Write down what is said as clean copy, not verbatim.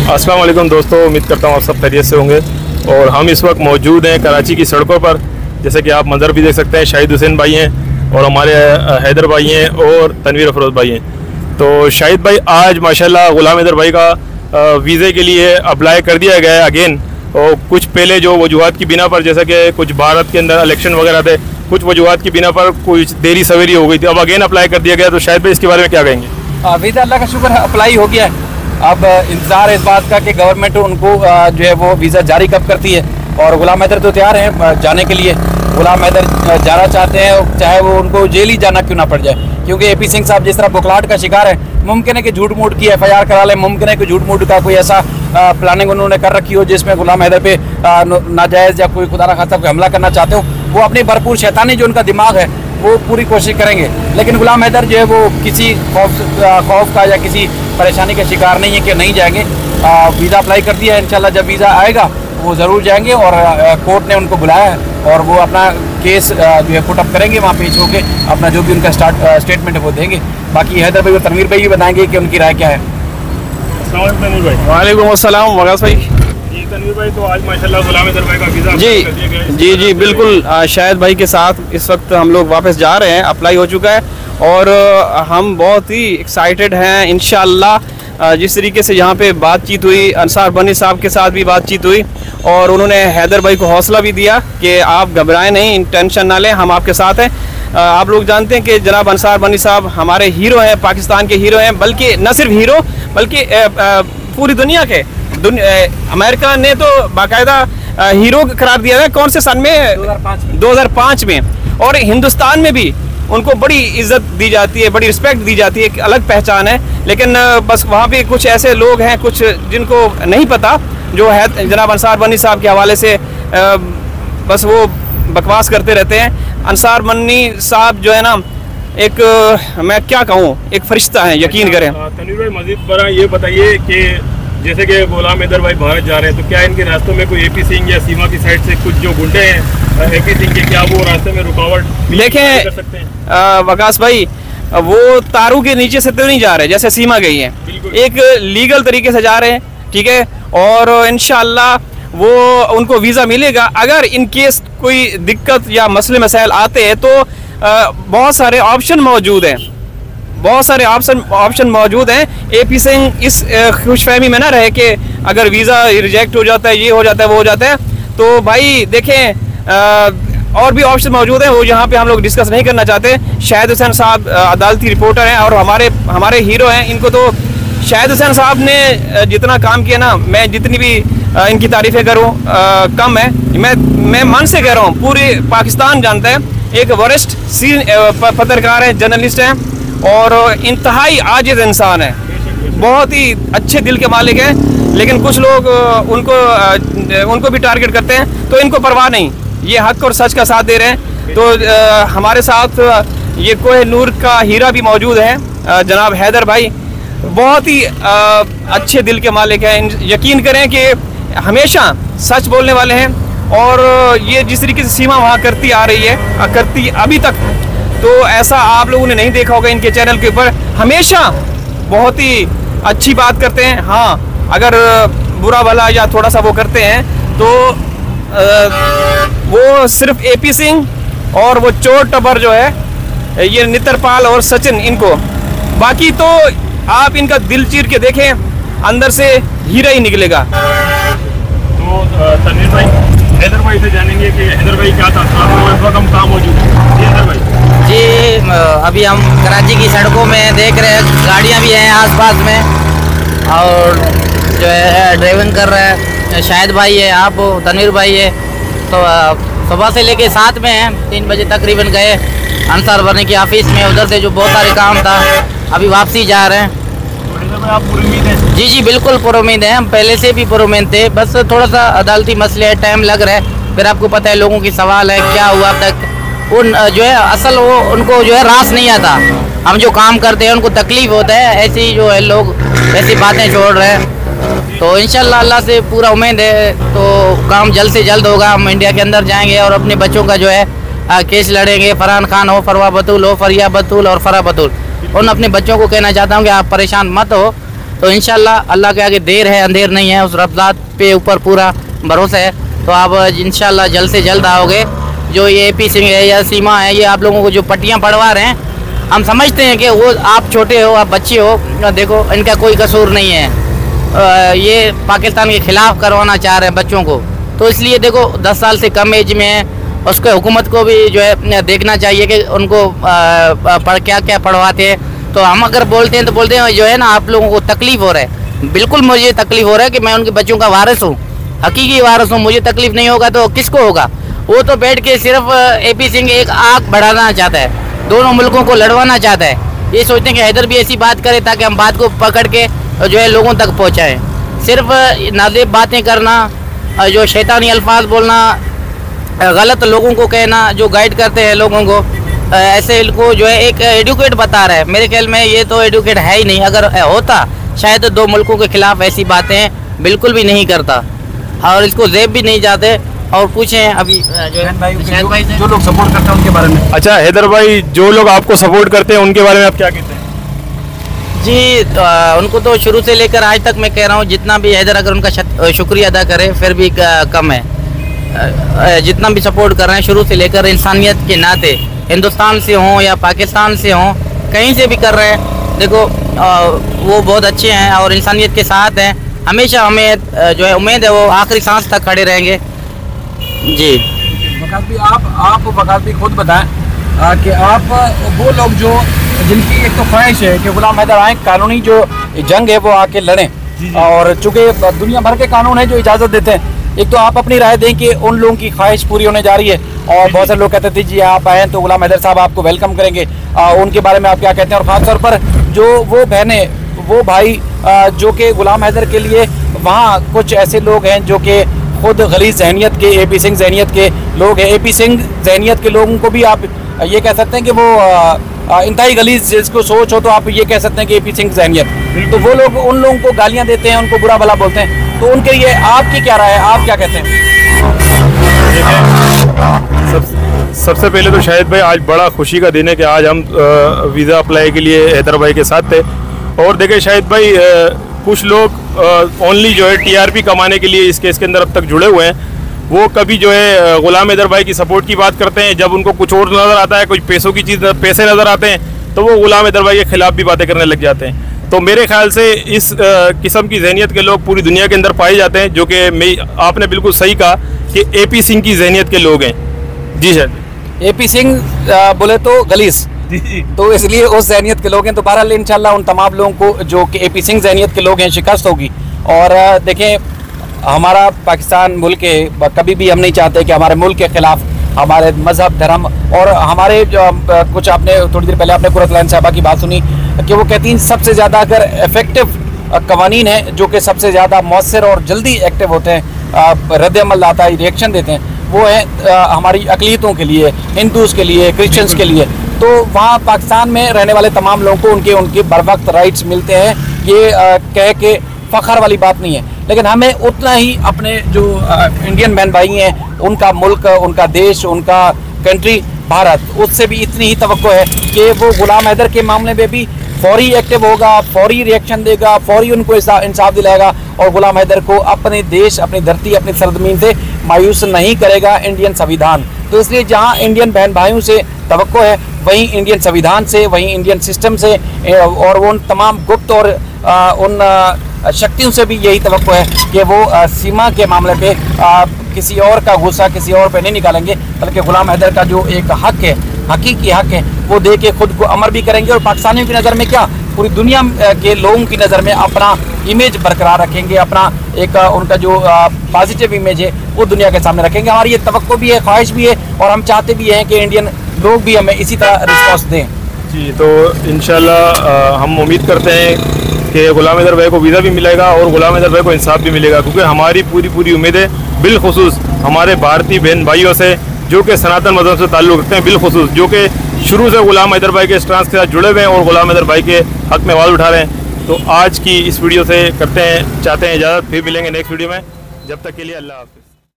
अस्सलाम वालेकुम दोस्तों, उम्मीद करता हूँ आप सब खैरियत से होंगे। और हम इस वक्त मौजूद हैं कराची की सड़कों पर। जैसे कि आप मंजर भी देख सकते हैं, शाहिद हुसैन भाई हैं और हमारे हैदर भाई हैं और तनवीर अफरोज़ भाई हैं। तो शाहिद भाई, आज माशाल्लाह ग़ुलाम हैदर भाई का वीज़े के लिए अप्लाई कर दिया गया है अगेन। और कुछ पहले जो वजूहात की बिना पर, जैसा कि कुछ भारत के अंदर इलेक्शन वगैरह थे, कुछ वजूहात की बिना पर कुछ देरी सवेरी हो गई थी, अब अगेन अप्लाई कर दिया गया। तो शाहिद भाई, इसके बारे में क्या कहेंगे? वीज़ा अल्लाह का शुक्र है अप्लाई हो गया है। अब इंतज़ार इस बात का कि गवर्नमेंट उनको जो है वो वीज़ा जारी कब करती है। और ग़ुलाम हैदर तो तैयार हैं जाने के लिए। ग़ुलाम हैदर जाना चाहते हैं, चाहे वो उनको जेल ही जाना क्यों ना पड़ जाए, क्योंकि AP सिंह साहब जिस तरह बुखलाहट का शिकार है। मुमकिन है कि झूठ मूठ की FIR करा लें, मुमकिन है कि झूठ मूठ का कोई ऐसा प्लानिंग उन्होंने कर रखी हो जिसमें ग़ुलाम हैदर पे नाजायज़ या कोई खुदा न खास्ता कोई हमला करना चाहते हो। वो अपनी भरपूर शैतानी जो उनका दिमाग है वो पूरी कोशिश करेंगे। लेकिन ग़ुलाम हैदर जो है वो किसी खौफ का या किसी परेशानी का शिकार नहीं है कि नहीं जाएंगे। वीज़ा अप्लाई कर दिया है, इंशाल्लाह जब वीज़ा आएगा वो ज़रूर जाएंगे। और कोर्ट ने उनको बुलाया है और वो अपना केस जो है पुटअप करेंगे, वहाँ पेश होकर अपना जो भी उनका स्टेटमेंट है वो देंगे। बाकी हैदर भाई और तनवीर भाई भी बताएंगे कि उनकी राय क्या है। वालेकुम अस्सलाम वगास भाई। जी तनवीर भाई, तो आज माशाल्लाह ग़ुलाम हैदर भाई का वीज़ा जी बिल्कुल। शाहिद भाई के साथ इस वक्त हम लोग वापस जा रहे हैं, अप्लाई हो चुका है और हम बहुत ही एक्साइटेड हैं। इंशाअल्लाह जिस तरीके से यहाँ पे बातचीत हुई, अंसार बनी साहब के साथ भी बातचीत हुई और उन्होंने हैदर भाई को हौसला भी दिया कि आप घबराएं नहीं, टेंशन ना लें, हम आपके साथ हैं। आप लोग जानते हैं कि जनाब अंसार बनी साहब हमारे हीरो हैं, पाकिस्तान के हीरो हैं, बल्कि न सिर्फ हीरो बल्कि पूरी दुनिया के अमेरिका ने तो बाकायदा हीरो करार दिया है। कौन से सन में? 2005 में। और हिंदुस्तान में भी उनको बड़ी इज्जत दी जाती है, बड़ी रिस्पेक्ट दी जाती है, एक अलग पहचान है। लेकिन बस वहाँ पे कुछ ऐसे लोग हैं, कुछ जिनको नहीं पता, जो है जनाब अंसार बनी साहब के हवाले से बस वो बकवास करते रहते हैं। अंसार बनी साहब जो है ना, एक मैं क्या कहूँ, एक फरिश्ता है, यकीन करें। तनवीर भाई, मज़ीद बड़ा ये बताइए कि जैसे कि ग़ुलाम हैदर भाई भारत जा रहे हैं, तो क्या इनके रास्तों में कोई AP सिंह या सीमा की साइड से कुछ जो गुंडे हैं AP सिंह के, क्या वो रास्ते में रुकावट देखें कर सकते हैं? वकास भाई, वो तारों के नीचे से तो नहीं जा रहे जैसे सीमा गई है, एक लीगल तरीके से जा रहे हैं, ठीक है। और इंशाअल्लाह वो उनको वीज़ा मिलेगा। अगर इन केस कोई दिक्कत या मसले मसाइल आते हैं तो बहुत सारे ऑप्शन मौजूद हैं, बहुत सारे ऑप्शन मौजूद हैं। AP सिंह इस खुशफहमी में ना रहे कि अगर वीज़ा रिजेक्ट हो जाता है, ये हो जाता है, वो हो जाता है। तो भाई देखें, और भी ऑप्शन मौजूद हैं, वो यहाँ पे हम लोग डिस्कस नहीं करना चाहते। शाहिद हुसैन साहब अदालती रिपोर्टर हैं और हमारे हीरो हैं। इनको तो शाहिद हुसैन साहब ने जितना काम किया ना, मैं जितनी भी इनकी तारीफ़ें करूँ कम है। मैं मन से कह रहा हूँ, पूरे पाकिस्तान जानता है, एक वरिष्ठ पत्रकार हैं, जर्नलिस्ट हैं और इंतहाई आजिज़ इंसान है, बहुत ही अच्छे दिल के मालिक हैं। लेकिन कुछ लोग उनको भी टारगेट करते हैं, तो इनको परवाह नहीं, ये हक और सच का साथ दे रहे हैं। तो हमारे साथ ये कोह नूर का हीरा भी मौजूद है, जनाब हैदर भाई, बहुत ही अच्छे दिल के मालिक हैं। यकीन करें कि हमेशा सच बोलने वाले हैं और ये जिस तरीके से सीमा वहाँ करती आ रही है, करती अभी तक, तो ऐसा आप लोगों ने नहीं देखा होगा इनके चैनल के ऊपर। हमेशा बहुत ही अच्छी बात करते हैं। हाँ, अगर बुरा भला या थोड़ा सा वो करते हैं तो वो सिर्फ AP सिंह और वो चोर टबर जो है, ये नितरपाल और सचिन, इनको, बाकी तो आप इनका दिल चीर के देखें, अंदर से हीरा ही निकलेगा। तो तनवीर भाई, हैदर भाई से जानेंगे कि हैदर भाई क्या था, इस वक्त हम कहाँ मौजूद हैं? हैदर भाई जी, अभी हम कराची की सड़कों में देख रहे हैं, गाड़ियाँ भी हैं आसपास में और जो है ड्राइविंग कर रहा है शाहिद भाई है, आप तनवीर भाई है। तो सुबह से लेके 7 में हैं, 3 बजे तकरीबन गए अंसार बनी की ऑफिस में, उधर से जो बहुत सारे काम था, अभी वापसी जा रहे हैं। आप पुरुमीद हैं? जी बिल्कुल पुरुमीद हैं, हम पहले से भी पुरुमीद थे, बस थोड़ा सा अदालती मसले है, टाइम लग रहा है। फिर आपको पता है लोगों की सवाल है क्या हुआ अब तक, उन जो है असल वो उनको जो है रास नहीं आता। हम जो काम करते हैं उनको तकलीफ होता है, ऐसे ही जो है लोग ऐसी बातें छोड़ रहे हैं। तो इंशाल्लाह अल्लाह से पूरा उम्मीद है, तो काम जल्द से जल्द होगा। हम इंडिया के अंदर जाएंगे और अपने बच्चों का जो है केस लड़ेंगे। फरहान खान हो, फरवा बतूल हो, फरिया बतूल और फरा बतूल, उन अपने बच्चों को कहना चाहता हूँ कि आप परेशान मत हो, तो इंशाल्लाह अल्लाह के आगे देर है अंधेर नहीं है, उस रब्ज़ात पे ऊपर पूरा भरोसा है। तो आप इंशाल्लाह जल्द से जल्द आओगे। जो ये AP सिंह है या सीमा है, ये आप लोगों को जो पट्टियाँ पढ़वा रहे हैं, हम समझते हैं कि वो आप छोटे हो, आप बच्चे हो, देखो इनका कोई कसूर नहीं है। ये पाकिस्तान के ख़िलाफ़ करवाना चाह रहे हैं बच्चों को, तो इसलिए देखो 10 साल से कम एज में है, उसके हुकूमत को भी जो है देखना चाहिए कि उनको क्या क्या पढ़वाते हैं। तो हम अगर बोलते हैं तो बोलते हैं जो है ना आप लोगों को तकलीफ़ हो रहा है। बिल्कुल मुझे तकलीफ़ हो रहा है कि मैं उनके बच्चों का वारिस हूँ, हकीकी वारिस हूँ। मुझे तकलीफ़ नहीं होगा तो किसको होगा? वो तो बैठ के सिर्फ AP सिंह एक आग बढ़ाना चाहता है, दोनों मुल्कों को लड़वाना चाहता है। ये सोचते हैं कि हैदर भी ऐसी बात करे ताकि हम बात को पकड़ के जो है लोगों तक पहुँचाएँ। सिर्फ नाज़ेब बातें करना, जो शैतानी अल्फाज बोलना, गलत लोगों को कहना, जो गाइड करते हैं लोगों को, ऐसे इनको जो है एक एडुकेट बता रहा है। मेरे ख्याल में ये तो एडुकेट है ही नहीं। अगर होता शायद 2 मुल्कों के खिलाफ ऐसी बातें बिल्कुल भी नहीं करता और इसको जेब भी नहीं जाते। और पूछें अभी जो है जो लोग सपोर्ट करते हैं उनके बारे में। अच्छा हैदर भाई, जो लोग आपको सपोर्ट करते हैं उनके बारे में आप क्या कहते हैं? जी, उनको तो शुरू से लेकर आज तक मैं कह रहा हूँ, जितना भी हैदर अगर उनका शुक्रिया अदा करे फिर भी कम है। जितना भी सपोर्ट कर रहे हैं शुरू से लेकर, इंसानियत के नाते, हिंदुस्तान से हों या पाकिस्तान से हों, कहीं से भी कर रहे हैं, देखो वो बहुत अच्छे हैं और इंसानियत के साथ हैं। हमेशा हमें जो है उम्मीद है वो आखिरी सांस तक खड़े रहेंगे। जी वकास भी, आप वकास भी खुद बताएं कि आप वो लोग जो जिनकी एक तो ख्वाहिश है कि गुलाम हैदर आए, कानूनी जो जंग है वो आके लड़ें, और चूँकि दुनिया भर के कानून है जो इजाज़त देते हैं, एक तो आप अपनी राय दें कि उन लोगों की ख्वाहिश पूरी होने जा रही है। और बहुत सारे लोग कहते थे जी आप आए तो गुलाम हैदर साहब आपको वेलकम करेंगे, उनके बारे में आप क्या कहते हैं? और ख़ासतौर पर जो वो बहनें, वो भाई जो कि गुलाम हैदर के लिए वहाँ कुछ ऐसे लोग हैं जो कि खुद गलीज़ जहनीत के, AP सिंह जहनीत के लोग हैं। AP सिंह जहनीत के लोगों को भी आप ये कह सकते हैं कि वो इंतहाई गलीज़ जिसको सोच हो, तो आप ये कह सकते हैं कि AP सिंह जहनीत, तो वो लोग उन लोगों को गालियाँ देते हैं, उनको बुरा भला बोलते हैं। तो उनके लिए आपकी क्या राय है, आप क्या कहते हैं? सबसे पहले तो शाहिद भाई, आज बड़ा खुशी का दिन है कि आज हम वीज़ा अप्लाई के लिए हैदर भाई के साथ थे। और देखें शाहिद भाई, कुछ लोग ओनली जो है TRP कमाने के लिए इस केस के अंदर अब तक जुड़े हुए हैं। वो कभी जो है गुलाम हैदर भाई की सपोर्ट की बात करते हैं, जब उनको कुछ और नज़र आता है, कुछ पैसों की चीज़, पैसे नज़र आते हैं, तो वो गुलाम हैदर भाई के खिलाफ भी बातें करने लग जाते हैं। तो मेरे ख्याल से इस किस्म की जहनीत के लोग पूरी दुनिया के अंदर पाए जाते हैं, जो कि आपने बिल्कुल सही कहा कि AP सिंह की जहनीत के लोग हैं। जी सर, AP सिंह बोले तो गलीस, तो इसलिए उस जहनीत के लोग हैं। तो बहरहाल इंशाल्लाह उन तमाम लोगों को जो कि AP सिंह जहनीत के लोग हैं शिकस्त होगी। और देखें, हमारा पाकिस्तान मुल्क है, कभी भी हम नहीं चाहते कि हमारे मुल्क के ख़िलाफ़ हमारे मज़हब, धर्म और हमारे कुछ, आपने थोड़ी देर पहले आपने कुरतलाइन साहबा की बात सुनी कि वो कहती हैं सबसे ज़्यादा अगर इफ़ेक्टिव कवानीन है जो कि सबसे ज़्यादा मौसर और जल्दी एक्टिव होते हैं, रद्द-ए-अमल आता है, रिएक्शन देते हैं, वो है हमारी अक़लियतों के लिए, हिंदूज़ के लिए, क्रिश्चियंस के लिए। तो वहाँ पाकिस्तान में रहने वाले तमाम लोगों को उनके बर वक्त राइट्स मिलते हैं। ये कह के फ़ख्र वाली बात नहीं है, लेकिन हमें उतना ही अपने जो इंडियन बहन भाई हैं, उनका मुल्क, उनका देश, उनका कंट्री भारत, उससे भी इतनी ही तवक्को है कि वो गुलाम हैदर के मामले में भी फौरी एक्टिव होगा, फौरी रिएक्शन देगा, फौरी उनको इंसाफ दिलाएगा और गुलाम हैदर को अपने देश, अपनी धरती, अपनी सरजमीन से मायूस नहीं करेगा इंडियन संविधान। तो इसलिए जहाँ इंडियन बहन भाइयों से तवक्को है, वहीं इंडियन संविधान से, वहीं इंडियन सिस्टम से और उन तमाम गुप्त और उन शक्तियों से भी यही तवक्को है कि वो सीमा के मामले पे किसी और का गुस्सा किसी और पे नहीं निकालेंगे, बल्कि गुलाम हैदर का जो एक हक है, हकीकी हक है, वो दे के खुद को अमर भी करेंगे और पाकिस्तानियों की नज़र में क्या, पूरी दुनिया के लोगों की नज़र में अपना इमेज बरकरार रखेंगे, अपना एक उनका जो पॉजिटिव इमेज है वो दुनिया के सामने रखेंगे। हमारी ये तवक्को भी है, ख्वाहिश भी है और हम चाहते भी हैं कि इंडियन लोग भी हमें इसी तरह रिस्पॉन्स दें। जी, तो इंशाल्लाह हम उम्मीद करते हैं कि गुलाम हैदर भाई को वीज़ा भी मिलेगा और गुलाम हैदर भाई को इंसाफ भी मिलेगा, क्योंकि हमारी पूरी उम्मीद है, बिलखुसूस हमारे भारतीय बहन भाइयों से जो कि सनातन मज़हब से ताल्लुक़ रखते हैं, बिलखुसूस जो कि शुरू से गुलाम हैदर भाई के स्टांस के साथ जुड़े हुए हैं और गुलाम हैदर भाई के हक़ में आवाज़ उठा रहे हैं। तो आज की इस वीडियो से चाहते हैं इजाज़त, फिर मिलेंगे नेक्स्ट वीडियो में, जब तक के लिए अल्लाह हाफ़िज़।